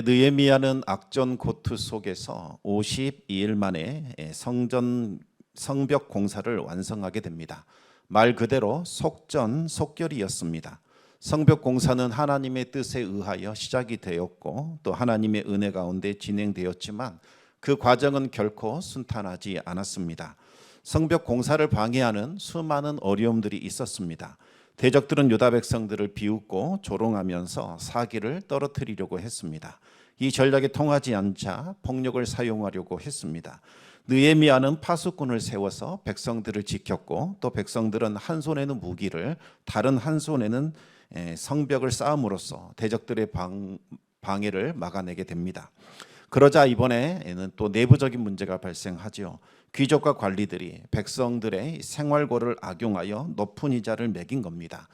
느헤미야는 악전 고투 속에서 52일 만에 성벽 공사를 완성하게 됩니다. 말 그대로 속전속결이었습니다. 성벽 공사는 하나님의 뜻에 의하여 시작이 되었고 또 하나님의 은혜 가운데 진행되었지만 그 과정은 결코 순탄하지 않았습니다. 성벽 공사를 방해하는 수많은 어려움들이 있었습니다. 대적들은 유다 백성들을 비웃고 조롱하면서 사기를 떨어뜨리려고 했습니다. 이 전략이 통하지 않자 폭력을 사용하려고 했습니다. 느헤미야는 파수꾼을 세워서 백성들을 지켰고 또 백성들은 한 손에는 무기를 다른 한 손에는 성벽을 쌓음으로써 대적들의 방해를 막아내게 됩니다. 그러자 이번에는 또 내부적인 문제가 발생하죠. 귀족과 관리들이 백성들의 생활고를 악용하여 높은 이자를 매긴 겁니다.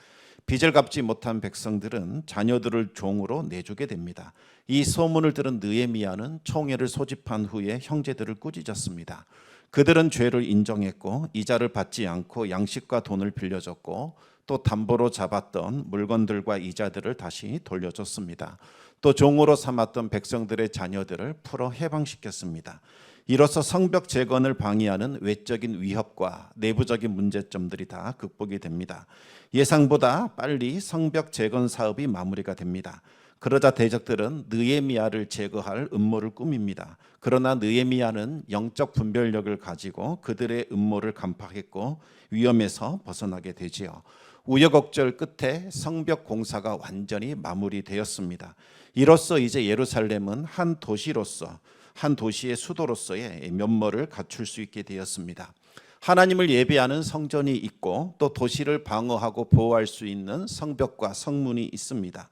빚을 갚지 못한 백성들은 자녀들을 종으로 내주게 됩니다. 이 소문을 들은 느헤미야는 총회를 소집한 후에 형제들을 꾸짖었습니다. 그들은 죄를 인정했고 이자를 받지 않고 양식과 돈을 빌려줬고 또 담보로 잡았던 물건들과 이자들을 다시 돌려줬습니다. 또 종으로 삼았던 백성들의 자녀들을 풀어 해방시켰습니다. 이로써 성벽 재건을 방해하는 외적인 위협과 내부적인 문제점들이 다 극복이 됩니다. 예상보다 빨리 성벽 재건 사업이 마무리가 됩니다. 그러자 대적들은 느헤미야를 제거할 음모를 꾸밉니다. 그러나 느헤미야는 영적 분별력을 가지고 그들의 음모를 간파했고 위험에서 벗어나게 되지요. 우여곡절 끝에 성벽 공사가 완전히 마무리되었습니다. 이로써 이제 예루살렘은 한 도시의 수도로서의 면모를 갖출 수 있게 되었습니다. 하나님을 예배하는 성전이 있고 또 도시를 방어하고 보호할 수 있는 성벽과 성문이 있습니다.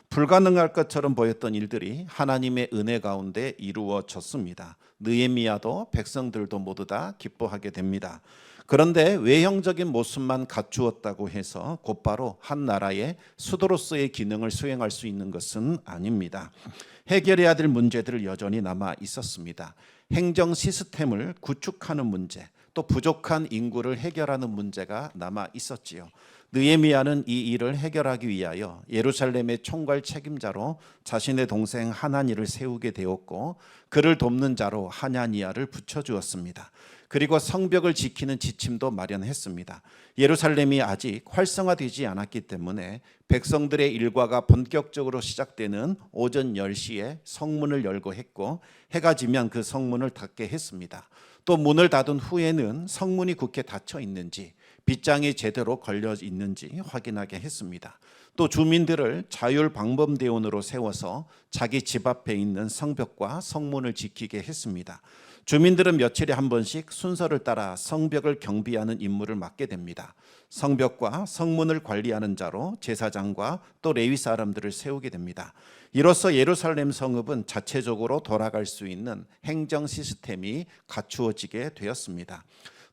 불가능할 것처럼 보였던 일들이 하나님의 은혜 가운데 이루어졌습니다. 느헤미야도 백성들도 모두 다 기뻐하게 됩니다. 그런데 외형적인 모습만 갖추었다고 해서 곧바로 한 나라의 수도로서의 기능을 수행할 수 있는 것은 아닙니다. 해결해야 될 문제들을 여전히 남아 있었습니다. 행정 시스템을 구축하는 문제, 또 부족한 인구를 해결하는 문제가 남아 있었지요. 느헤미야는 이 일을 해결하기 위하여 예루살렘의 총괄 책임자로 자신의 동생 하나니를 세우게 되었고 그를 돕는 자로 하냐니야를 붙여주었습니다. 그리고 성벽을 지키는 지침도 마련했습니다. 예루살렘이 아직 활성화되지 않았기 때문에 백성들의 일과가 본격적으로 시작되는 오전 10시에 성문을 열고 했고 해가 지면 그 성문을 닫게 했습니다. 또 문을 닫은 후에는 성문이 굳게 닫혀 있는지 빗장이 제대로 걸려 있는지 확인하게 했습니다. 또 주민들을 자율방범대원으로 세워서 자기 집 앞에 있는 성벽과 성문을 지키게 했습니다. 주민들은 며칠에 한 번씩 순서를 따라 성벽을 경비하는 임무를 맡게 됩니다. 성벽과 성문을 관리하는 자로 제사장과 또 레위 사람들을 세우게 됩니다. 이로써 예루살렘 성읍은 자체적으로 돌아갈 수 있는 행정 시스템이 갖추어지게 되었습니다.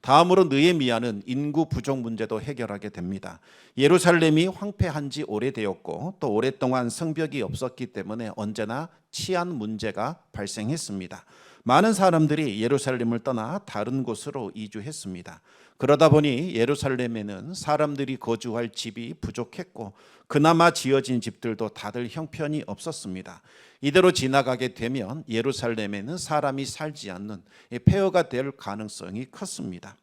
다음으로 느헤미야는 인구 부족 문제도 해결하게 됩니다. 예루살렘이 황폐한 지 오래되었고 또 오랫동안 성벽이 없었기 때문에 언제나 치안 문제가 발생했습니다. 많은 사람들이 예루살렘을 떠나 다른 곳으로 이주했습니다. 그러다 보니 예루살렘에는 사람들이 거주할 집이 부족했고 그나마 지어진 집들도 다들 형편이 없었습니다. 이대로 지나가게 되면 예루살렘에는 사람이 살지 않는 폐허가 될 가능성이 컸습니다.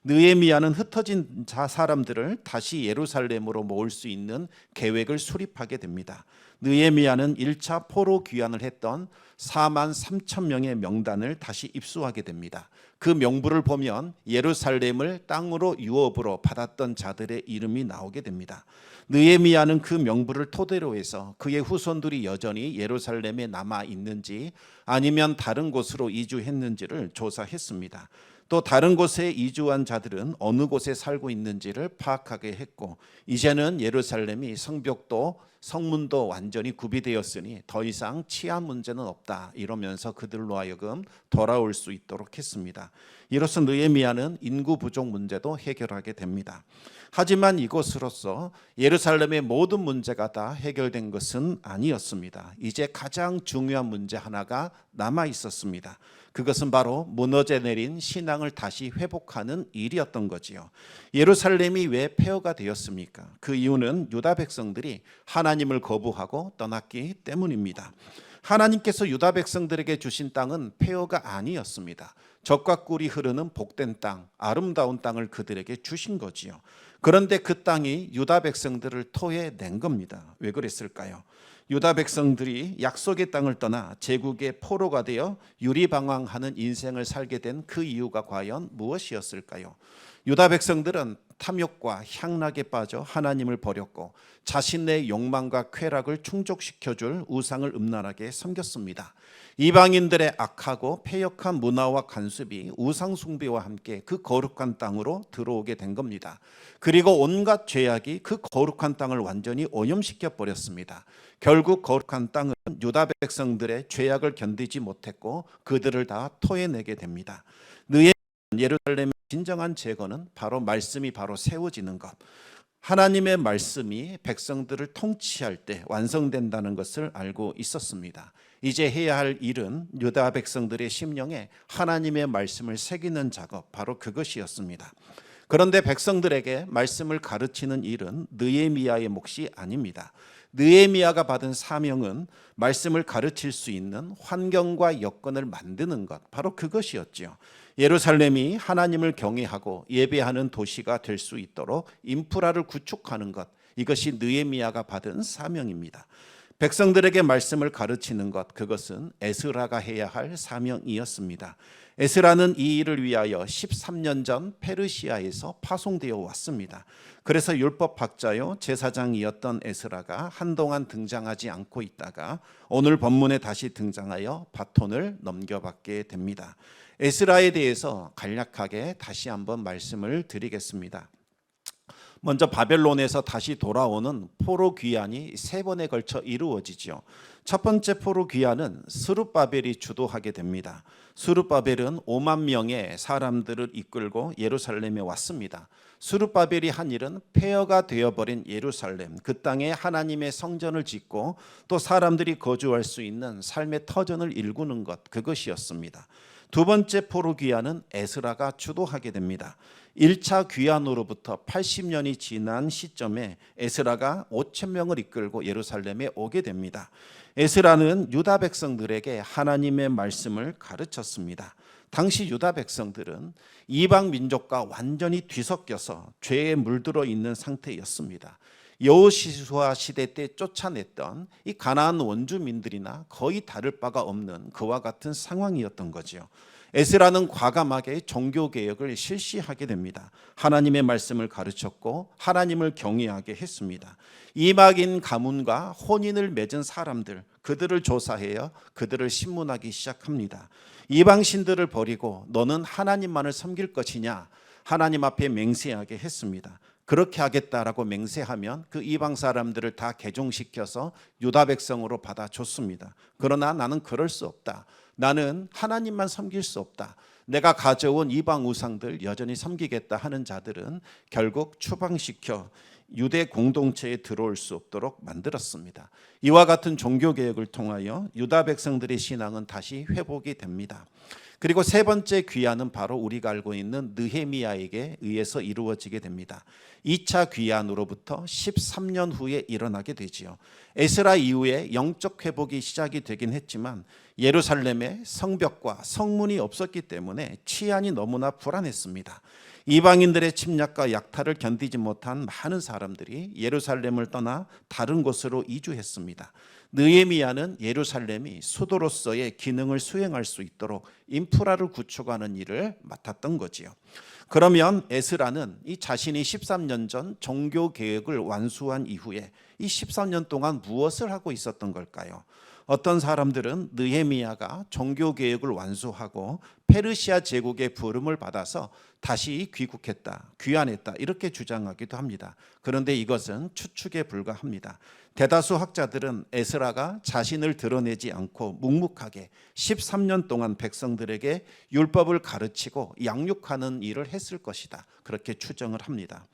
느헤미야는 흩어진 사람들을 다시 예루살렘으로 모을 수 있는 계획을 수립하게 됩니다. 느헤미야는 1차 포로 귀환을 했던 4만 3천 명의 명단을 다시 입수하게 됩니다. 그 명부를 보면 예루살렘을 땅으로 유업으로 받았던 자들의 이름이 나오게 됩니다. 느헤미야는 그 명부를 토대로 해서 그의 후손들이 여전히 예루살렘에 남아 있는지 아니면 다른 곳으로 이주했는지를 조사했습니다. 또 다른 곳에 이주한 자들은 어느 곳에 살고 있는지를 파악하게 했고 이제는 예루살렘이 성벽도 성문도 완전히 구비되었으니 더 이상 치안 문제는 없다 이러면서 그들로 하여금 돌아올 수 있도록 했습니다. 이로써 느헤미야는 인구 부족 문제도 해결하게 됩니다. 하지만 이것으로서 예루살렘의 모든 문제가 다 해결된 것은 아니었습니다. 이제 가장 중요한 문제 하나가 남아 있었습니다. 그것은 바로 무너져 내린 신앙을 다시 회복하는 일이었던 거지요. 예루살렘이 왜 폐허가 되었습니까? 그 이유는 유다 백성들이 하나님을 거부하고 떠났기 때문입니다. 하나님께서 유다 백성들에게 주신 땅은 폐허가 아니었습니다. 젖과 꿀이 흐르는 복된 땅, 아름다운 땅을 그들에게 주신 거지요. 그런데 그 땅이 유다 백성들을 토해낸 겁니다. 왜 그랬을까요? 유다 백성들이 약속의 땅을 떠나 제국의 포로가 되어 유리방황하는 인생을 살게 된 그 이유가 과연 무엇이었을까요? 유다 백성들은 탐욕과 향락에 빠져 하나님을 버렸고 자신의 욕망과 쾌락을 충족시켜줄 우상을 음란하게 섬겼습니다. 이방인들의 악하고 패역한 문화와 간습이 우상 숭배와 함께 그 거룩한 땅으로 들어오게 된 겁니다. 그리고 온갖 죄악이 그 거룩한 땅을 완전히 오염시켜 버렸습니다. 결국 거룩한 땅은 유다 백성들의 죄악을 견디지 못했고 그들을 다 토해내게 됩니다. 예루살렘의 진정한 제거는 바로 말씀이 바로 세워지는 것, 하나님의 말씀이 백성들을 통치할 때 완성된다는 것을 알고 있었습니다. 이제 해야 할 일은 유다 백성들의 심령에 하나님의 말씀을 새기는 작업, 바로 그것이었습니다. 그런데 백성들에게 말씀을 가르치는 일은 느헤미야의 몫이 아닙니다. 느헤미야가 받은 사명은 말씀을 가르칠 수 있는 환경과 여건을 만드는 것, 바로 그것이었지요. 예루살렘이 하나님을 경외하고 예배하는 도시가 될 수 있도록 인프라를 구축하는 것, 이것이 느헤미야가 받은 사명입니다. 백성들에게 말씀을 가르치는 것, 그것은 에스라가 해야 할 사명이었습니다. 에스라는 이 일을 위하여 13년 전 페르시아에서 파송되어 왔습니다. 그래서 율법학자요 제사장이었던 에스라가 한동안 등장하지 않고 있다가 오늘 본문에 다시 등장하여 바톤을 넘겨받게 됩니다. 에스라에 대해서 간략하게 다시 한번 말씀을 드리겠습니다. 먼저 바벨론에서 다시 돌아오는 포로 귀환이 3번에 걸쳐 이루어지죠. 첫 번째 포로 귀환은 스룹바벨이 주도하게 됩니다. 스룹바벨은 5만 명의 사람들을 이끌고 예루살렘에 왔습니다. 스룹바벨이 한 일은 폐허가 되어버린 예루살렘, 그 땅에 하나님의 성전을 짓고 또 사람들이 거주할 수 있는 삶의 터전을 일구는 것, 그것이었습니다. 두 번째 포로 귀환은 에스라가 주도하게 됩니다. 1차 귀환으로부터 80년이 지난 시점에 에스라가 5천 명을 이끌고 예루살렘에 오게 됩니다. 에스라는 유다 백성들에게 하나님의 말씀을 가르쳤습니다. 당시 유다 백성들은 이방 민족과 완전히 뒤섞여서 죄에 물들어 있는 상태였습니다. 여호시수아 시대 때 쫓아냈던 이 가나안 원주민들이나 거의 다를 바가 없는 그와 같은 상황이었던 거죠. 에스라는 과감하게 종교개혁을 실시하게 됩니다. 하나님의 말씀을 가르쳤고 하나님을 경외하게 했습니다. 이방인 가문과 혼인을 맺은 사람들, 그들을 조사해요. 그들을 신문하기 시작합니다. 이방신들을 버리고 너는 하나님만을 섬길 것이냐, 하나님 앞에 맹세하게 했습니다. 그렇게 하겠다라고 맹세하면 그 이방 사람들을 다 개종시켜서 유다 백성으로 받아줬습니다. 그러나 나는 그럴 수 없다. 나는 하나님만 섬길 수 없다. 내가 가져온 이방 우상들 여전히 섬기겠다 하는 자들은 결국 추방시켜 유대 공동체에 들어올 수 없도록 만들었습니다. 이와 같은 종교개혁을 통하여 유다 백성들의 신앙은 다시 회복이 됩니다. 그리고 세 번째 귀환은 바로 우리가 알고 있는 느헤미야에게 의해서 이루어지게 됩니다. 2차 귀환으로부터 13년 후에 일어나게 되지요. 에스라 이후에 영적 회복이 시작이 되긴 했지만 예루살렘에 성벽과 성문이 없었기 때문에 치안이 너무나 불안했습니다. 이방인들의 침략과 약탈을 견디지 못한 많은 사람들이 예루살렘을 떠나 다른 곳으로 이주했습니다. 느헤미야는 예루살렘이 수도로서의 기능을 수행할 수 있도록 인프라를 구축하는 일을 맡았던 거지요. 그러면 에스라는 이 자신이 13년 전 종교 개혁을 완수한 이후에 이 13년 동안 무엇을 하고 있었던 걸까요? 어떤 사람들은 느헤미야가 종교 개혁을 완수하고 페르시아 제국의 부름을 받아서 다시 귀국했다, 귀환했다 이렇게 주장하기도 합니다. 그런데 이것은 추측에 불과합니다. 대다수 학자들은 에스라가 자신을 드러내지 않고 묵묵하게 13년 동안 백성들에게 율법을 가르치고 양육하는 일을 했을 것이다, 그렇게 추정을 합니다.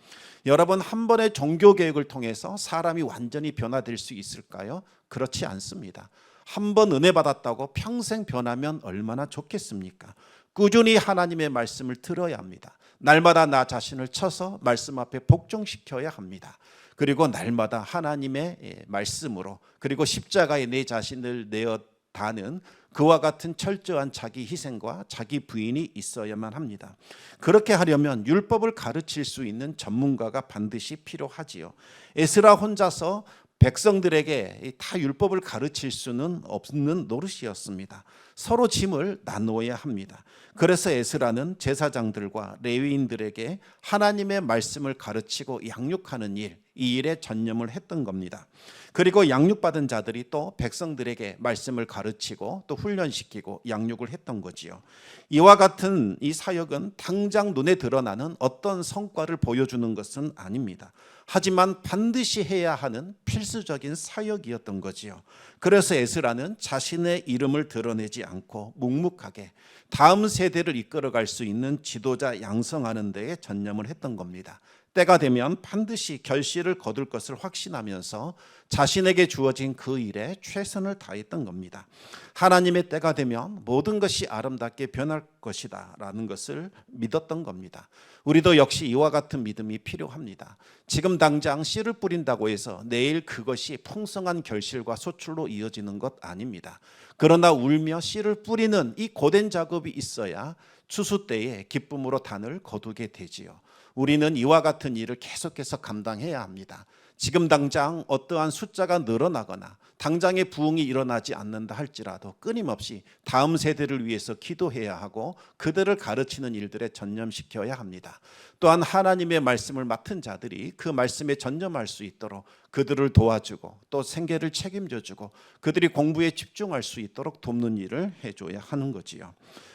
여러분, 한 번의 종교개혁을 통해서 사람이 완전히 변화될 수 있을까요? 그렇지 않습니다. 한 번 은혜 받았다고 평생 변하면 얼마나 좋겠습니까? 꾸준히 하나님의 말씀을 들어야 합니다. 날마다 나 자신을 쳐서 말씀 앞에 복종시켜야 합니다. 그리고 날마다 하나님의 말씀으로, 그리고 십자가에 내 자신을 내어 다는 그와 같은 철저한 자기 희생과 자기 부인이 있어야만 합니다. 그렇게 하려면 율법을 가르칠 수 있는 전문가가 반드시 필요하지요. 에스라 혼자서 백성들에게 다 율법을 가르칠 수는 없는 노릇이었습니다. 서로 짐을 나누어야 합니다. 그래서 에스라는 제사장들과 레위인들에게 하나님의 말씀을 가르치고 양육하는 일, 이 일에 전념을 했던 겁니다. 그리고 양육받은 자들이 또 백성들에게 말씀을 가르치고 또 훈련시키고 양육을 했던 거지요. 이와 같은 이 사역은 당장 눈에 드러나는 어떤 성과를 보여주는 것은 아닙니다. 하지만 반드시 해야 하는 필수적인 사역이었던 거지요. 그래서 에스라는 자신의 이름을 드러내지 않고 묵묵하게 다음 세대를 이끌어갈 수 있는 지도자 양성하는 데에 전념을 했던 겁니다. 때가 되면 반드시 결실을 거둘 것을 확신하면서 자신에게 주어진 그 일에 최선을 다했던 겁니다. 하나님의 때가 되면 모든 것이 아름답게 변할 것이다 라는 것을 믿었던 겁니다. 우리도 역시 이와 같은 믿음이 필요합니다. 지금 당장 씨를 뿌린다고 해서 내일 그것이 풍성한 결실과 소출로 이어지는 것 아닙니다. 그러나 울며 씨를 뿌리는 이 고된 작업이 있어야 추수 때에 기쁨으로 단을 거두게 되지요. 우리는 이와 같은 일을 계속해서 감당해야 합니다. 지금 당장 어떠한 숫자가 늘어나거나 당장의 부흥이 일어나지 않는다 할지라도 끊임없이 다음 세대를 위해서 기도해야 하고 그들을 가르치는 일들에 전념시켜야 합니다. 또한 하나님의 말씀을 맡은 자들이 그 말씀에 전념할 수 있도록 그들을 도와주고 또 생계를 책임져주고 그들이 공부에 집중할 수 있도록 돕는 일을 해줘야 하는 거지요.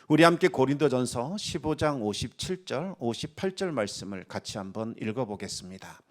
우리 함께 고린도전서 15장 57절 58절 말씀을 같이 한번 읽어보겠습니다.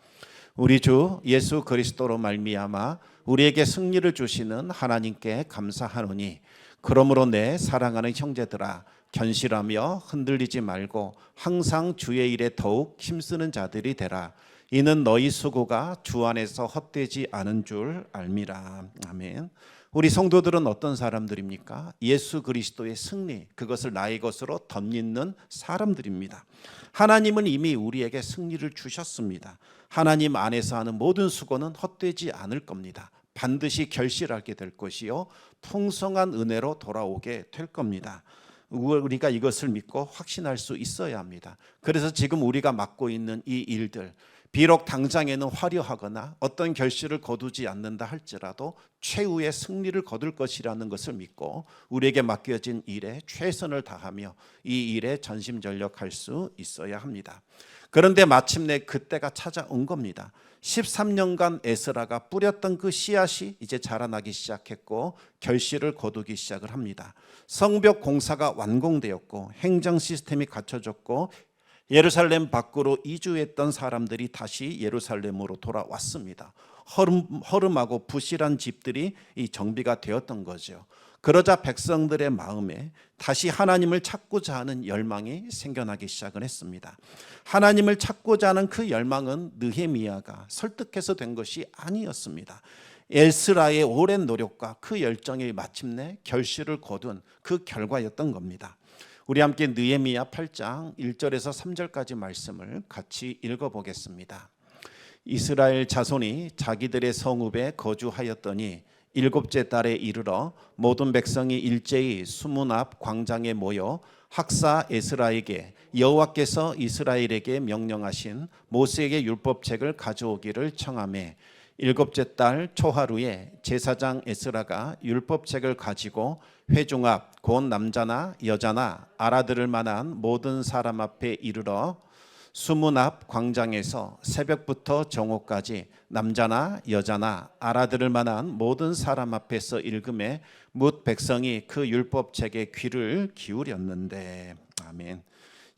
우리 주 예수 그리스도로 말미암아 우리에게 승리를 주시는 하나님께 감사하노니 그러므로 내 사랑하는 형제들아 견실하며 흔들리지 말고 항상 주의 일에 더욱 힘쓰는 자들이 되라. 이는 너희 수고가 주 안에서 헛되지 않은 줄 알미라. 아멘. 우리 성도들은 어떤 사람들입니까? 예수 그리스도의 승리, 그것을 나의 것으로 덧입는 사람들입니다. 하나님은 이미 우리에게 승리를 주셨습니다. 하나님 안에서 하는 모든 수고는 헛되지 않을 겁니다. 반드시 결실하게 될 것이요 풍성한 은혜로 돌아오게 될 겁니다. 우리가 이것을 믿고 확신할 수 있어야 합니다. 그래서 지금 우리가 맡고 있는 이 일들, 비록 당장에는 화려하거나 어떤 결실을 거두지 않는다 할지라도 최후의 승리를 거둘 것이라는 것을 믿고 우리에게 맡겨진 일에 최선을 다하며 이 일에 전심전력할 수 있어야 합니다. 그런데 마침내 그때가 찾아온 겁니다. 13년간 에스라가 뿌렸던 그 씨앗이 이제 자라나기 시작했고 결실을 거두기 시작을 합니다. 성벽 공사가 완공되었고 행정 시스템이 갖춰졌고 예루살렘 밖으로 이주했던 사람들이 다시 예루살렘으로 돌아왔습니다. 허름하고 부실한 집들이 정비가 되었던 거죠. 그러자 백성들의 마음에 다시 하나님을 찾고자 하는 열망이 생겨나기 시작을 했습니다. 하나님을 찾고자 하는 그 열망은 느헤미야가 설득해서 된 것이 아니었습니다. 에스라의 오랜 노력과 그 열정이 마침내 결실을 거둔 그 결과였던 겁니다. 우리 함께 느헤미야 8장 1절에서 3절까지 말씀을 같이 읽어보겠습니다. 이스라엘 자손이 자기들의 성읍에 거주하였더니 일곱째 달에 이르러 모든 백성이 일제히 수문 앞 광장에 모여 학사 에스라에게 여호와께서 이스라엘에게 명령하신 모세에게 율법책을 가져오기를 청하매 일곱째 달 초하루에 제사장 에스라가 율법책을 가지고 회중 앞 곧 남자나 여자나 알아들을 만한 모든 사람 앞에 이르러 수문 앞 광장에서 새벽부터 정오까지 남자나 여자나 알아들을 만한 모든 사람 앞에서 읽음에 뭇 백성이 그 율법책에 귀를 기울였는데. 아멘.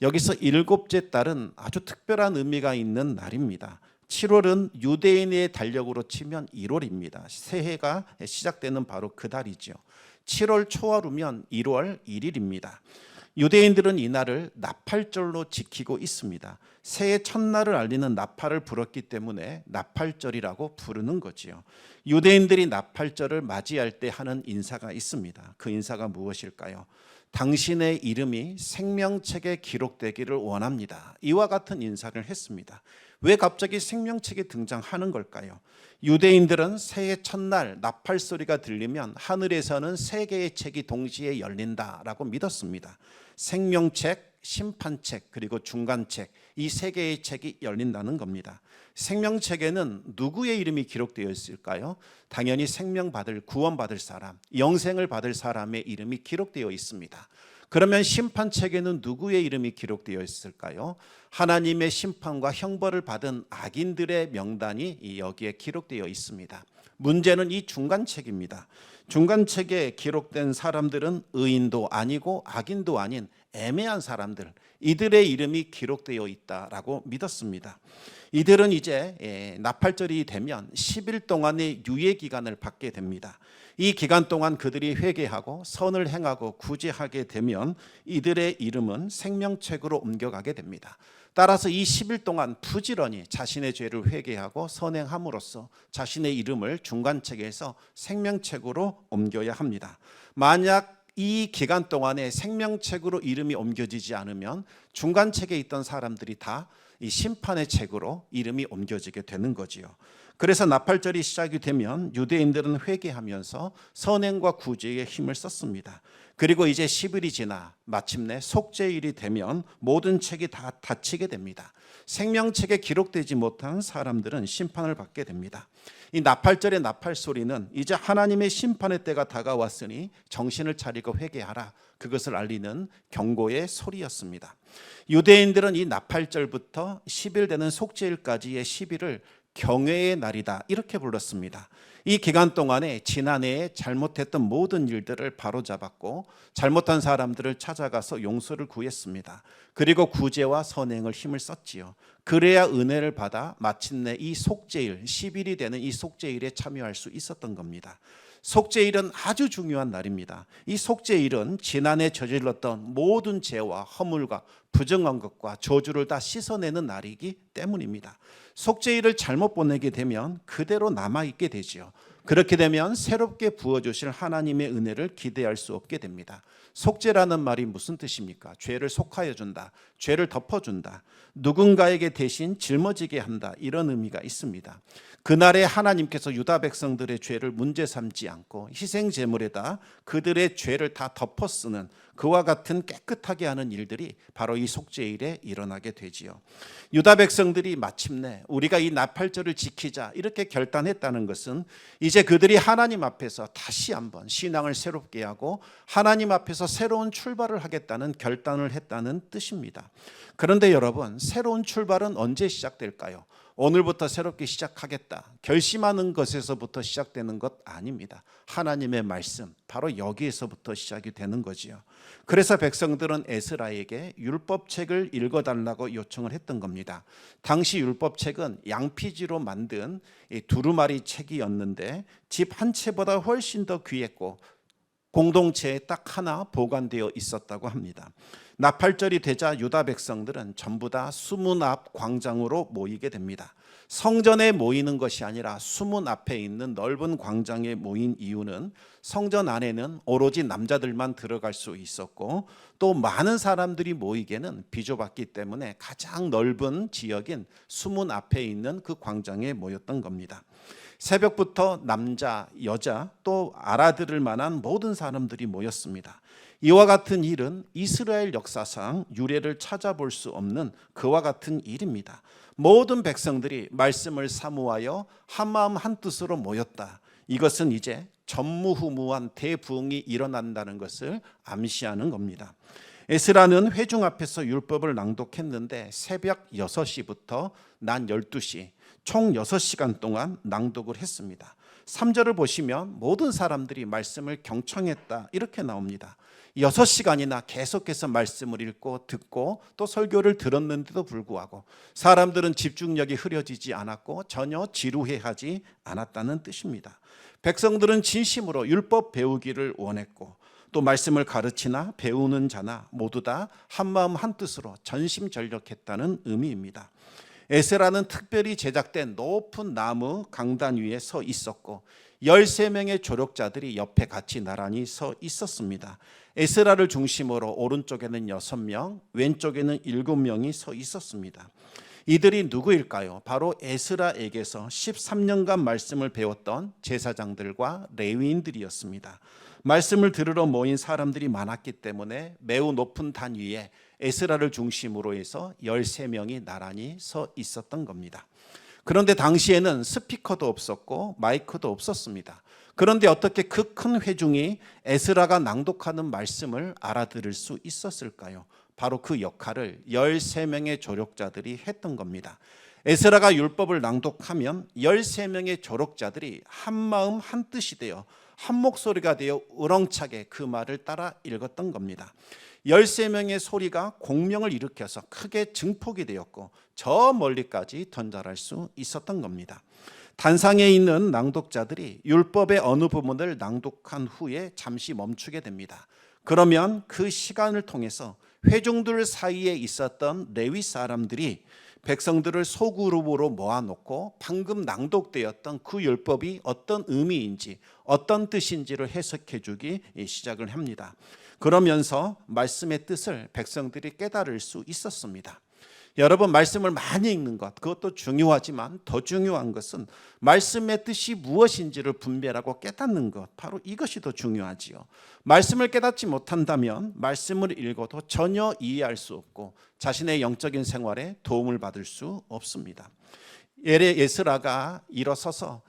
여기서 일곱째 달은 아주 특별한 의미가 있는 날입니다. 7월은 유대인의 달력으로 치면 1월입니다. 새해가 시작되는 바로 그 달이죠. 7월 초하루면 1월 1일입니다. 유대인들은 이날을 나팔절로 지키고 있습니다. 새해 첫날을 알리는 나팔을 불었기 때문에 나팔절이라고 부르는 거지요. 유대인들이 나팔절을 맞이할 때 하는 인사가 있습니다. 그 인사가 무엇일까요? 당신의 이름이 생명책에 기록되기를 원합니다. 이와 같은 인사를 했습니다. 왜 갑자기 생명책이 등장하는 걸까요? 유대인들은 새해 첫날 나팔 소리가 들리면 하늘에서는 세 개의 책이 동시에 열린다라고 믿었습니다. 생명책, 심판책, 그리고 중간책, 이 세 개의 책이 열린다는 겁니다. 생명책에는 누구의 이름이 기록되어 있을까요? 당연히 생명받을, 구원받을 사람, 영생을 받을 사람의 이름이 기록되어 있습니다. 그러면 심판책에는 누구의 이름이 기록되어 있을까요? 하나님의 심판과 형벌을 받은 악인들의 명단이 여기에 기록되어 있습니다. 문제는 이 중간책입니다. 중간책에 기록된 사람들은 의인도 아니고 악인도 아닌 애매한 사람들, 이들의 이름이 기록되어 있다라고 믿었습니다. 이들은 이제 나팔절이 되면 10일 동안의 유예 기간을 받게 됩니다. 이 기간 동안 그들이 회개하고 선을 행하고 구제하게 되면 이들의 이름은 생명책으로 옮겨가게 됩니다. 따라서 이 10일 동안 부지런히 자신의 죄를 회개하고 선행함으로써 자신의 이름을 중간책에서 생명책으로 옮겨야 합니다. 만약 이 기간 동안에 생명책으로 이름이 옮겨지지 않으면 중간책에 있던 사람들이 다 이 심판의 책으로 이름이 옮겨지게 되는 거지요. 그래서 나팔절이 시작이 되면 유대인들은 회개하면서 선행과 구제에 힘을 썼습니다. 그리고 이제 10일이 지나 마침내 속죄일이 되면 모든 책이 다 닫히게 됩니다. 생명책에 기록되지 못한 사람들은 심판을 받게 됩니다. 이 나팔절의 나팔 소리는 이제 하나님의 심판의 때가 다가왔으니 정신을 차리고 회개하라, 그것을 알리는 경고의 소리였습니다. 유대인들은 이 나팔절부터 10일 되는 속죄일까지의 10일을 경외의 날이다, 이렇게 불렀습니다. 이 기간 동안에 지난해에 잘못했던 모든 일들을 바로잡았고 잘못한 사람들을 찾아가서 용서를 구했습니다. 그리고 구제와 선행을 힘을 썼지요. 그래야 은혜를 받아 마침내 이 속죄일, 10일이 되는 이 속죄일에 참여할 수 있었던 겁니다. 속죄일은 아주 중요한 날입니다. 이 속죄일은 지난해 저질렀던 모든 죄와 허물과 부정한 것과 저주를 다 씻어내는 날이기 때문입니다. 속죄일을 잘못 보내게 되면 그대로 남아있게 되지요. 그렇게 되면 새롭게 부어주실 하나님의 은혜를 기대할 수 없게 됩니다. 속죄라는 말이 무슨 뜻입니까? 죄를 속하여 준다, 죄를 덮어준다, 누군가에게 대신 짊어지게 한다, 이런 의미가 있습니다. 그날에 하나님께서 유다 백성들의 죄를 문제 삼지 않고 희생 제물에다 그들의 죄를 다 덮어 쓰는 그와 같은 깨끗하게 하는 일들이 바로 이 속죄일에 일어나게 되지요. 유다 백성들이 마침내 우리가 이 나팔절을 지키자 이렇게 결단했다는 것은 이제 그들이 하나님 앞에서 다시 한번 신앙을 새롭게 하고 하나님 앞에서 새로운 출발을 하겠다는 결단을 했다는 뜻입니다. 그런데 여러분, 새로운 출발은 언제 시작될까요? 오늘부터 새롭게 시작하겠다, 결심하는 것에서부터 시작되는 것 아닙니다. 하나님의 말씀, 바로 여기에서부터 시작이 되는 거지요. 그래서 백성들은 에스라에게 율법책을 읽어달라고 요청을 했던 겁니다. 당시 율법책은 양피지로 만든 두루마리 책이었는데 집 한 채보다 훨씬 더 귀했고 공동체에 딱 하나 보관되어 있었다고 합니다. 나팔절이 되자 유다 백성들은 전부 다 수문 앞 광장으로 모이게 됩니다. 성전에 모이는 것이 아니라 수문 앞에 있는 넓은 광장에 모인 이유는 성전 안에는 오로지 남자들만 들어갈 수 있었고 또 많은 사람들이 모이기에는 비좁았기 때문에 가장 넓은 지역인 수문 앞에 있는 그 광장에 모였던 겁니다. 새벽부터 남자, 여자 또 알아들을 만한 모든 사람들이 모였습니다. 이와 같은 일은 이스라엘 역사상 유례를 찾아볼 수 없는 그와 같은 일입니다. 모든 백성들이 말씀을 사모하여 한마음 한뜻으로 모였다. 이것은 이제 전무후무한 대부흥이 일어난다는 것을 암시하는 겁니다. 에스라는 회중 앞에서 율법을 낭독했는데 새벽 6시부터 낮 12시 총 6시간 동안 낭독을 했습니다. 3절을 보시면 모든 사람들이 말씀을 경청했다, 이렇게 나옵니다. 6시간이나 계속해서 말씀을 읽고 듣고 또 설교를 들었는데도 불구하고 사람들은 집중력이 흐려지지 않았고 전혀 지루해하지 않았다는 뜻입니다. 백성들은 진심으로 율법 배우기를 원했고 또 말씀을 가르치나 배우는 자나 모두 다 한마음 한뜻으로 전심전력했다는 의미입니다. 에스라는 특별히 제작된 높은 나무 강단 위에 서 있었고 13명의 조력자들이 옆에 같이 나란히 서 있었습니다. 에스라를 중심으로 오른쪽에는 6명, 왼쪽에는 7명이 서 있었습니다. 이들이 누구일까요? 바로 에스라에게서 13년간 말씀을 배웠던 제사장들과 레위인들이었습니다. 말씀을 들으러 모인 사람들이 많았기 때문에 매우 높은 단 위에 에스라를 중심으로 해서 13명이 나란히 서 있었던 겁니다. 그런데 당시에는 스피커도 없었고 마이크도 없었습니다. 그런데 어떻게 그 큰 회중이 에스라가 낭독하는 말씀을 알아들을 수 있었을까요? 바로 그 역할을 13명의 조력자들이 했던 겁니다. 에스라가 율법을 낭독하면 13명의 조력자들이 한마음 한뜻이 되어 한 목소리가 되어 우렁차게 그 말을 따라 읽었던 겁니다. 13명의 소리가 공명을 일으켜서 크게 증폭이 되었고 저 멀리까지 전달할 수 있었던 겁니다. 단상에 있는 낭독자들이 율법의 어느 부분을 낭독한 후에 잠시 멈추게 됩니다. 그러면 그 시간을 통해서 회중들 사이에 있었던 레위 사람들이 백성들을 소그룹으로 모아놓고 방금 낭독되었던 그 율법이 어떤 의미인지 어떤 뜻인지를 해석해 주기 시작을 합니다. 그러면서 말씀의 뜻을 백성들이 깨달을 수 있었습니다. 여러분, 말씀을 많이 읽는 것, 그것도 중요하지만 더 중요한 것은 말씀의 뜻이 무엇인지를 분별하고 깨닫는 것, 바로 이것이 더 중요하지요. 말씀을 깨닫지 못한다면 말씀을 읽어도 전혀 이해할 수 없고 자신의 영적인 생활에 도움을 받을 수 없습니다. 에스라가 일어서서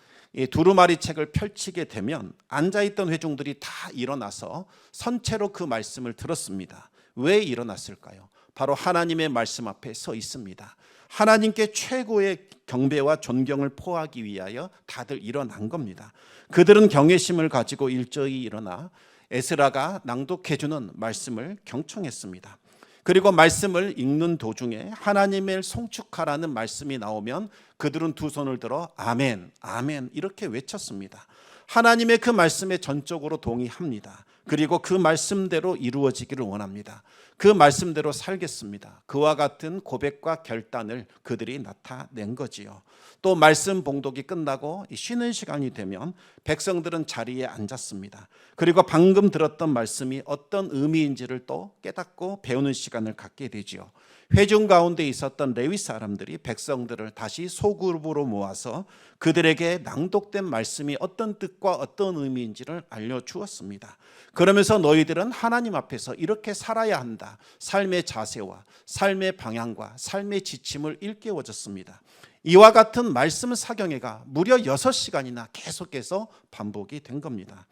두루마리 책을 펼치게 되면 앉아있던 회중들이 다 일어나서 선체로 그 말씀을 들었습니다. 왜 일어났을까요? 바로 하나님의 말씀 앞에 서 있습니다. 하나님께 최고의 경배와 존경을 포하기 위하여 다들 일어난 겁니다. 그들은 경외심을 가지고 일제히 일어나 에스라가 낭독해주는 말씀을 경청했습니다. 그리고 말씀을 읽는 도중에 하나님을 송축하라는 말씀이 나오면 그들은 두 손을 들어 아멘, 아멘 이렇게 외쳤습니다. 하나님의 그 말씀에 전적으로 동의합니다. 그리고 그 말씀대로 이루어지기를 원합니다. 그 말씀대로 살겠습니다. 그와 같은 고백과 결단을 그들이 나타낸 거지요. 또 말씀 봉독이 끝나고 쉬는 시간이 되면 백성들은 자리에 앉았습니다. 그리고 방금 들었던 말씀이 어떤 의미인지를 또 깨닫고 배우는 시간을 갖게 되지요. 회중 가운데 있었던 레위 사람들이 백성들을 다시 소그룹으로 모아서 그들에게 낭독된 말씀이 어떤 뜻과 어떤 의미인지를 알려주었습니다. 그러면서 너희들은 하나님 앞에서 이렇게 살아야 한다. 삶의 자세와 삶의 방향과 삶의 지침을 일깨워줬습니다. 이와 같은 말씀 사경회가 무려 6시간이나 계속해서 반복이 된 겁니다.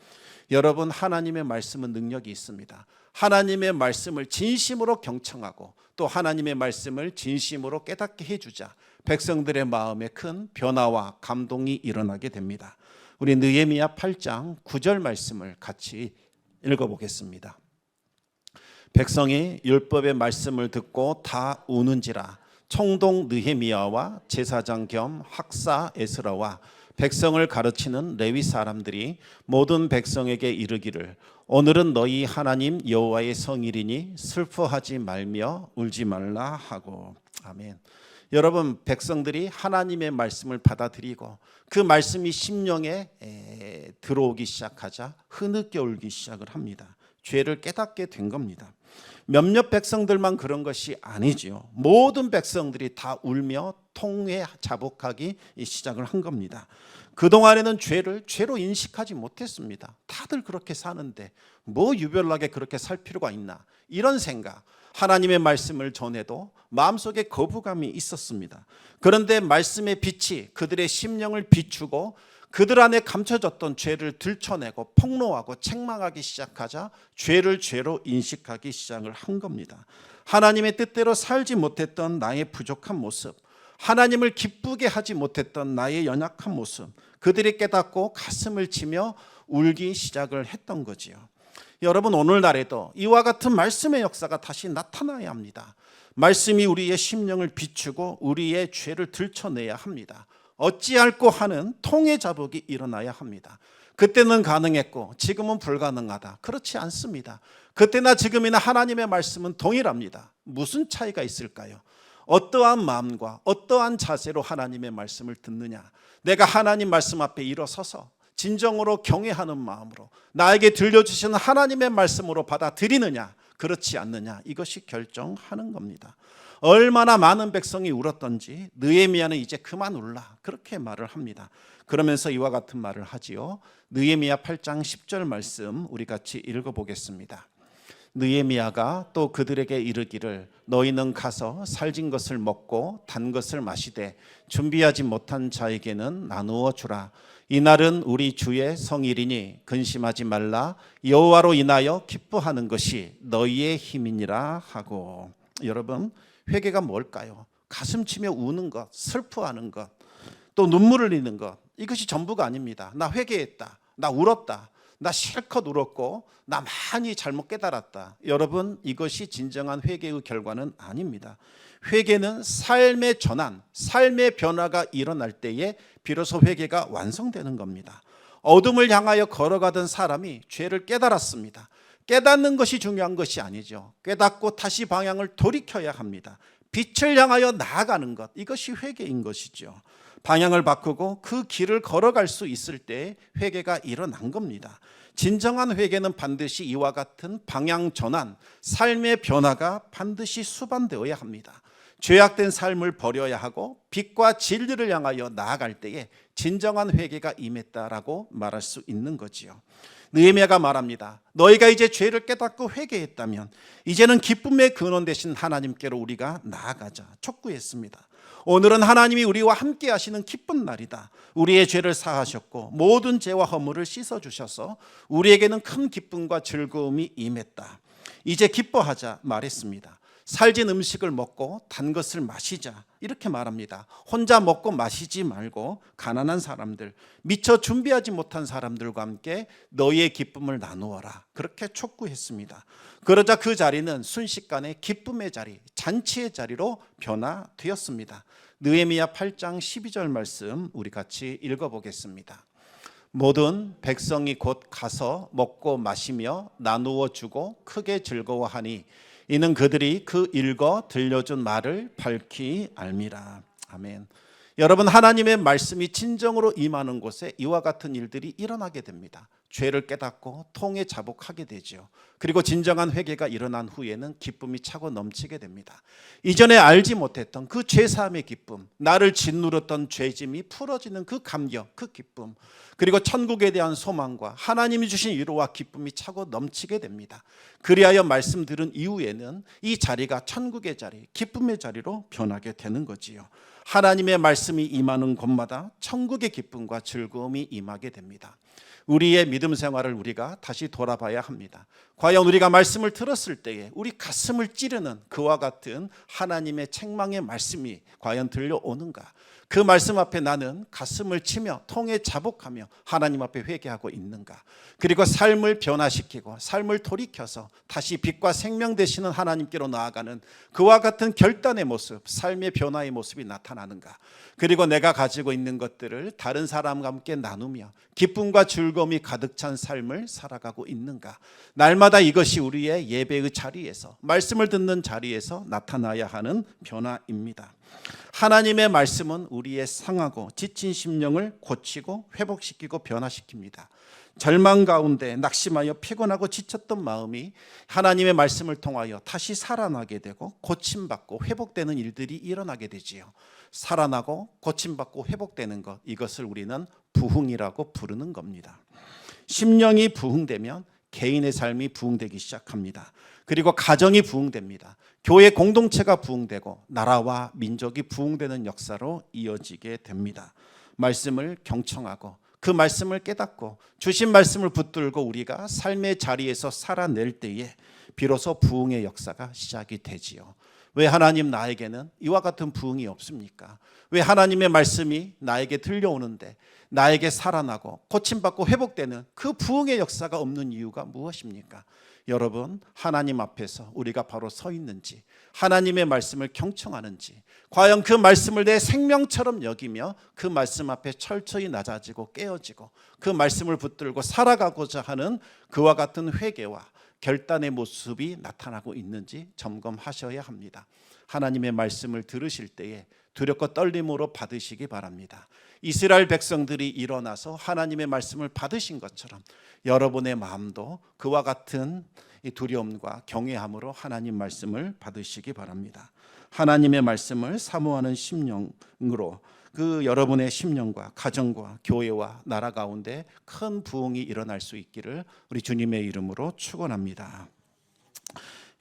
여러분, 하나님의 말씀은 능력이 있습니다. 하나님의 말씀을 진심으로 경청하고 또 하나님의 말씀을 진심으로 깨닫게 해주자 백성들의 마음에 큰 변화와 감동이 일어나게 됩니다. 우리 느헤미야 8장 9절 말씀을 같이 읽어보겠습니다. 백성이 율법의 말씀을 듣고 다 우는지라. 총독 느헤미야와 제사장 겸 학사 에스라와 백성을 가르치는 레위 사람들이 모든 백성에게 이르기를 오늘은 너희 하나님 여호와의 성일이니 슬퍼하지 말며 울지 말라 하고. 아멘. 여러분, 백성들이 하나님의 말씀을 받아들이고 그 말씀이 심령에 들어오기 시작하자 흐느껴 울기 시작을 합니다. 죄를 깨닫게 된 겁니다. 몇몇 백성들만 그런 것이 아니지요. 모든 백성들이 다 울며 통회 자복하기 시작을 한 겁니다. 그동안에는 죄를 죄로 인식하지 못했습니다. 다들 그렇게 사는데 뭐 유별나게 그렇게 살 필요가 있나, 이런 생각. 하나님의 말씀을 전해도 마음속에 거부감이 있었습니다. 그런데 말씀의 빛이 그들의 심령을 비추고 그들 안에 감춰졌던 죄를 들춰내고 폭로하고 책망하기 시작하자 죄를 죄로 인식하기 시작을 한 겁니다. 하나님의 뜻대로 살지 못했던 나의 부족한 모습, 하나님을 기쁘게 하지 못했던 나의 연약한 모습, 그들이 깨닫고 가슴을 치며 울기 시작을 했던 거지요. 여러분, 오늘날에도 이와 같은 말씀의 역사가 다시 나타나야 합니다. 말씀이 우리의 심령을 비추고 우리의 죄를 들춰내야 합니다. 어찌할꼬 하는 통회 자복이 일어나야 합니다. 그때는 가능했고 지금은 불가능하다. 그렇지 않습니다. 그때나 지금이나 하나님의 말씀은 동일합니다. 무슨 차이가 있을까요? 어떠한 마음과 어떠한 자세로 하나님의 말씀을 듣느냐. 내가 하나님 말씀 앞에 일어서서 진정으로 경외하는 마음으로 나에게 들려주시는 하나님의 말씀으로 받아들이느냐 그렇지 않느냐, 이것이 결정하는 겁니다. 얼마나 많은 백성이 울었던지 느헤미야는 이제 그만 울라 그렇게 말을 합니다. 그러면서 이와 같은 말을 하지요. 느헤미야 8장 10절 말씀 우리 같이 읽어보겠습니다. 느헤미야가 또 그들에게 이르기를 너희는 가서 살진 것을 먹고 단 것을 마시되 준비하지 못한 자에게는 나누어 주라. 이날은 우리 주의 성일이니 근심하지 말라. 여호와로 인하여 기뻐하는 것이 너희의 힘이니라 하고. 여러분, 회개가 뭘까요? 가슴 치며 우는 것, 슬퍼하는 것, 또 눈물을 흘리는 것, 이것이 전부가 아닙니다. 나 회개했다, 나 울었다, 나 실컷 울었고 나 많이 잘못 깨달았다. 여러분, 이것이 진정한 회개의 결과는 아닙니다. 회개는 삶의 전환, 삶의 변화가 일어날 때에 비로소 회개가 완성되는 겁니다. 어둠을 향하여 걸어가던 사람이 죄를 깨달았습니다. 깨닫는 것이 중요한 것이 아니죠. 깨닫고 다시 방향을 돌이켜야 합니다. 빛을 향하여 나아가는 것, 이것이 회개인 것이죠. 방향을 바꾸고 그 길을 걸어갈 수 있을 때 회개가 일어난 겁니다. 진정한 회개는 반드시 이와 같은 방향 전환, 삶의 변화가 반드시 수반되어야 합니다. 죄악된 삶을 버려야 하고 빛과 진리를 향하여 나아갈 때에 진정한 회개가 임했다라고 말할 수 있는 거지요. 느헤미야가 말합니다. 너희가 이제 죄를 깨닫고 회개했다면 이제는 기쁨의 근원 되신 하나님께로 우리가 나아가자 촉구했습니다. 오늘은 하나님이 우리와 함께 하시는 기쁜 날이다. 우리의 죄를 사하셨고 모든 죄와 허물을 씻어주셔서 우리에게는 큰 기쁨과 즐거움이 임했다. 이제 기뻐하자 말했습니다. 살진 음식을 먹고 단 것을 마시자 이렇게 말합니다. 혼자 먹고 마시지 말고 가난한 사람들, 미처 준비하지 못한 사람들과 함께 너희의 기쁨을 나누어라 그렇게 촉구했습니다. 그러자 그 자리는 순식간에 기쁨의 자리, 잔치의 자리로 변화되었습니다. 느헤미야 8장 12절 말씀 우리 같이 읽어보겠습니다. 모든 백성이 곧 가서 먹고 마시며 나누어 주고 크게 즐거워하니 이는 그들이 그 읽어 들려준 말을 밝히 알미라. 아멘. 여러분, 하나님의 말씀이 진정으로 임하는 곳에 이와 같은 일들이 일어나게 됩니다. 죄를 깨닫고 통에 자복하게 되죠. 그리고 진정한 회개가 일어난 후에는 기쁨이 차고 넘치게 됩니다. 이전에 알지 못했던 그 죄사함의 기쁨, 나를 짓누렸던 죄짐이 풀어지는 그 감격, 그 기쁨, 그리고 천국에 대한 소망과 하나님이 주신 위로와 기쁨이 차고 넘치게 됩니다. 그리하여 말씀 들은 이후에는 이 자리가 천국의 자리, 기쁨의 자리로 변하게 되는 거지요. 하나님의 말씀이 임하는 곳마다 천국의 기쁨과 즐거움이 임하게 됩니다. 우리의 믿음 생활을 우리가 다시 돌아봐야 합니다. 과연 우리가 말씀을 들었을 때에 우리 가슴을 찌르는 그와 같은 하나님의 책망의 말씀이 과연 들려오는가? 그 말씀 앞에 나는 가슴을 치며 통에 자복하며 하나님 앞에 회개하고 있는가? 그리고 삶을 변화시키고 삶을 돌이켜서 다시 빛과 생명 되시는 하나님께로 나아가는 그와 같은 결단의 모습, 삶의 변화의 모습이 나타나는가? 그리고 내가 가지고 있는 것들을 다른 사람과 함께 나누며 기쁨과 즐거움이 가득 찬 삶을 살아가고 있는가? 날마다 이것이 우리의 예배의 자리에서, 말씀을 듣는 자리에서 나타나야 하는 변화입니다. 하나님의 말씀은 우리의 상하고 지친 심령을 고치고 회복시키고 변화시킵니다. 절망 가운데 낙심하여 피곤하고 지쳤던 마음이 하나님의 말씀을 통하여 다시 살아나게 되고 고침받고 회복되는 일들이 일어나게 되지요. 살아나고 고침받고 회복되는 것, 이것을 우리는 부흥이라고 부르는 겁니다. 심령이 부흥되면 개인의 삶이 부흥되기 시작합니다. 그리고 가정이 부흥됩니다. 교회 공동체가 부흥되고 나라와 민족이 부흥되는 역사로 이어지게 됩니다. 말씀을 경청하고 그 말씀을 깨닫고 주신 말씀을 붙들고 우리가 삶의 자리에서 살아낼 때에 비로소 부흥의 역사가 시작이 되지요. 왜 하나님 나에게는 이와 같은 부흥이 없습니까? 왜 하나님의 말씀이 나에게 들려오는데 나에게 살아나고 고침받고 회복되는 그 부흥의 역사가 없는 이유가 무엇입니까? 여러분, 하나님 앞에서 우리가 바로 서 있는지, 하나님의 말씀을 경청하는지, 과연 그 말씀을 내 생명처럼 여기며 그 말씀 앞에 철저히 낮아지고 깨어지고 그 말씀을 붙들고 살아가고자 하는 그와 같은 회개와 결단의 모습이 나타나고 있는지 점검하셔야 합니다. 하나님의 말씀을 들으실 때에 두렵고 떨림으로 받으시기 바랍니다. 이스라엘 백성들이 일어나서 하나님의 말씀을 받으신 것처럼 여러분의 마음도 그와 같은 이 두려움과 경외함으로 하나님 말씀을 받으시기 바랍니다. 하나님의 말씀을 사모하는 심령으로 그 여러분의 심령과 가정과 교회와 나라 가운데 큰 부흥이 일어날 수 있기를 우리 주님의 이름으로 축원합니다.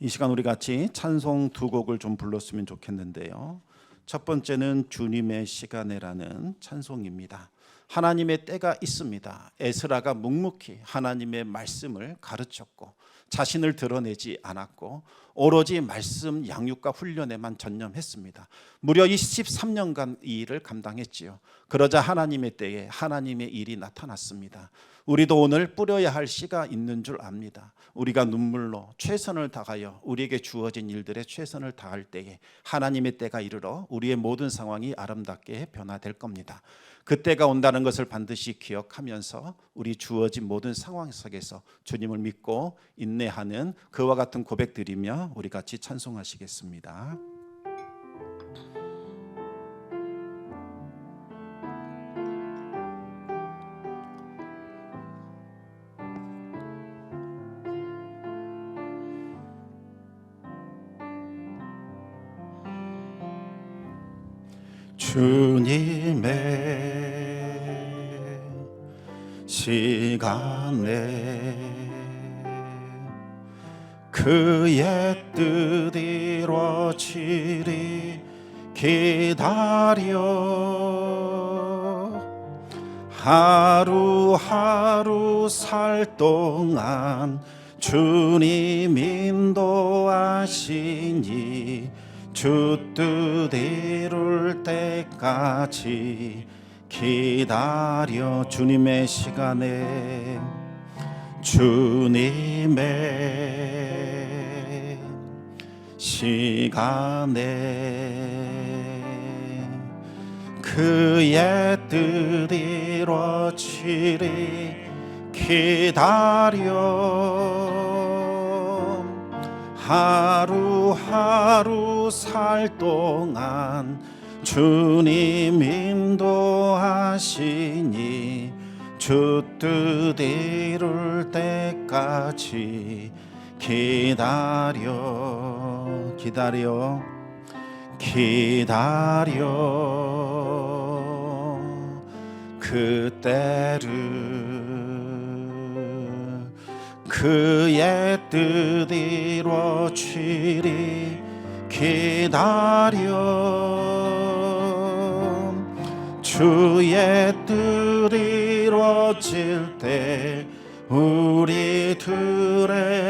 이 시간 우리 같이 찬송 두 곡을 좀 불렀으면 좋겠는데요. 첫 번째는 주님의 시간에라는 찬송입니다. 하나님의 때가 있습니다. 에스라가 묵묵히 하나님의 말씀을 가르쳤고 자신을 드러내지 않았고 오로지 말씀 양육과 훈련에만 전념했습니다. 무려 23년간 이 일을 감당했지요. 그러자 하나님의 때에 하나님의 일이 나타났습니다. 우리도 오늘 뿌려야 할 씨가 있는 줄 압니다. 우리가 눈물로 최선을 다하여 우리에게 주어진 일들에 최선을 다할 때에 하나님의 때가 이르러 우리의 모든 상황이 아름답게 변화될 겁니다. 그때가 온다는 것을 반드시 기억하면서 우리 주어진 모든 상황 속에서 주님을 믿고 인내하는 그와 같은 고백드리며 우리 같이 찬송하시겠습니다. 주님의 시간에 그의 뜻 이루어지리 기다려 하루하루 살 동안 주님 인도하시니 주 뜻 이룰 때까지 기다려 주님의 시간에 주님의 시간에 그의 뜻 이루어지리 기다려 하루하루 살 동안 주님 인도하시니 주 뜻 이룰 때까지 기다려 기다려 그때를 그의 뜻 이루어지리 기다려 주의 뜻 이루어질 때 우리들의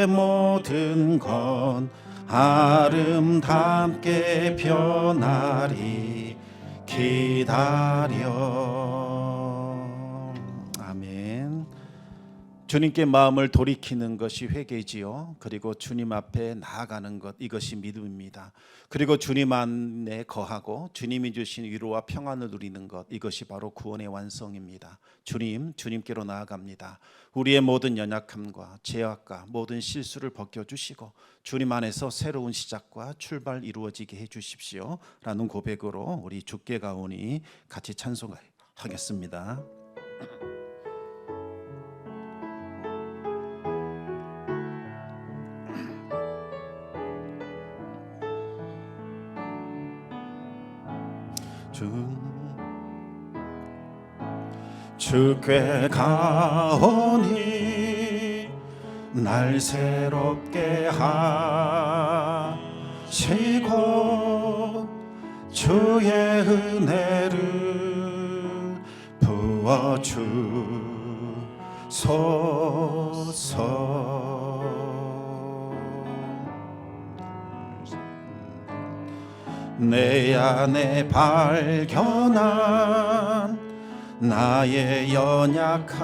모든 건 아름답게 변하리 기다려. 아멘. 주님께 마음을 돌이키는 것이 회개지요. 그리고 주님 앞에 나아가는 것, 이것이 믿음입니다. 그리고 주님 안에 거하고 주님이 주신 위로와 평안을 누리는 것, 이것이 바로 구원의 완성입니다. 주님께로 나아갑니다. 우리의 모든 연약함과 죄악과 모든 실수를 벗겨주시고 주님 안에서 새로운 시작과 출발 이루어지게 해주십시오 라는 고백으로 우리 주께 가오니 같이 찬송하겠습니다. 주께 가오니 날 새롭게 하시고 주의 은혜를 부어주소서. 내 안에 발견한 나의 연약함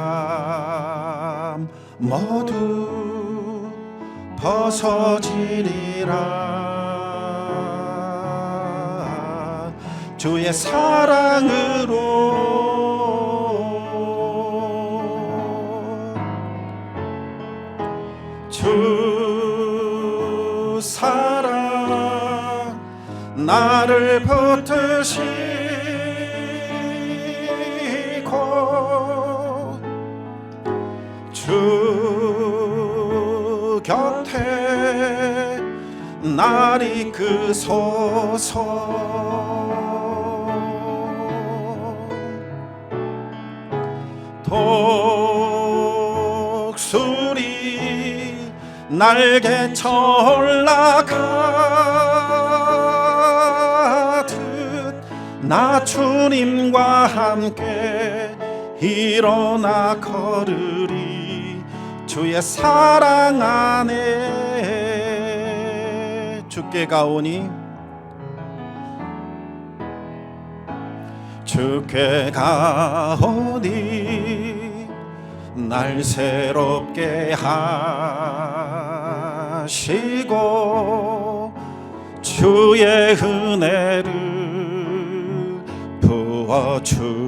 모두 벗어지리라. 주의 사랑으로 주 사랑 나를 붙드시 곁에 날 이끄소서. 독수리 날개쳐 올라가듯 나 주님과 함께 일어나 걸으리. 주의 사랑 안에 주께 가오니 주께 가오니 날 새롭게 하시고 주의 은혜를 부어주소서.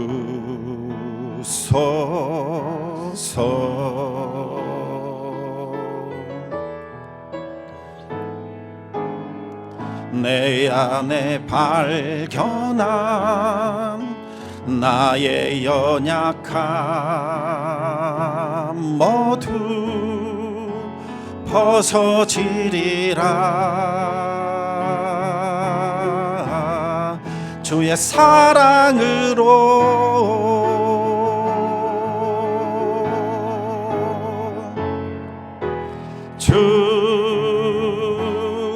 내 안에 발견한 나의 연약함 모두 벗어지리라. 주의 사랑으로 주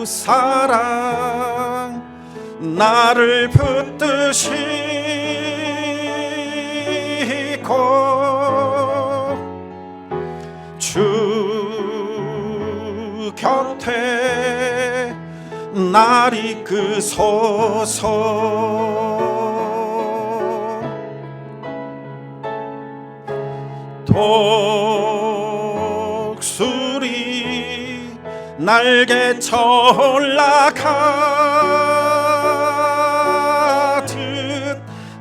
사랑 나를 붙드시고 주 곁에 날 이끄소서. 독수리 날개쳐 올라가듯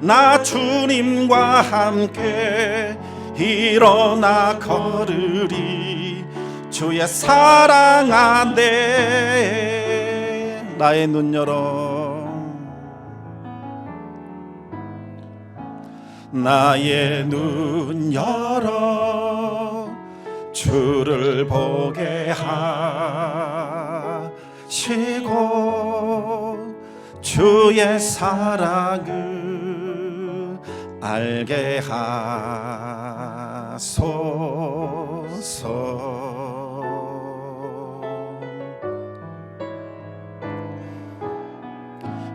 나 주님과 함께 일어나 걸으리. 주의 사랑 안에 나의 눈 열어 나의 눈 열어 주를 보게 하시고 주의 사랑을 알게 하소서.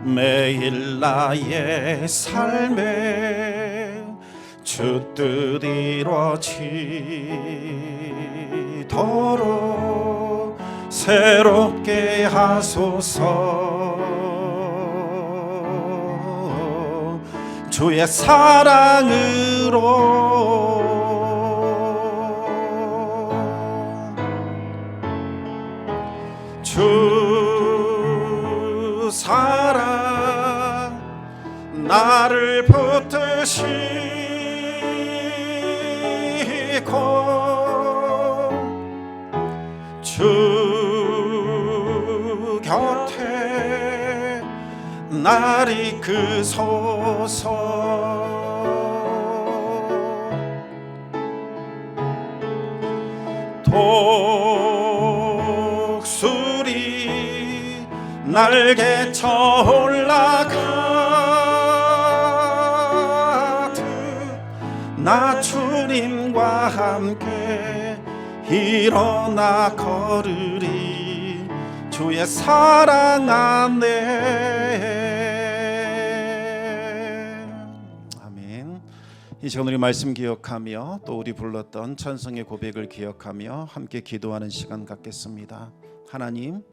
매일 나의 삶에 주 뜻 이루어지도록 새롭게 하소서. 주의 사랑으로 주 사랑 나를 붙드시고 주 곁에 날 이끄소서. 독수리 날개쳐 올라가듯 나 주님과 함께 일어나 걸으리. 주의 사랑 안에. 아멘. 이 시간 우리 말씀 기억하며 또 우리 불렀던 찬송의 고백을 기억하며 함께 기도하는 시간 갖겠습니다. 하나님,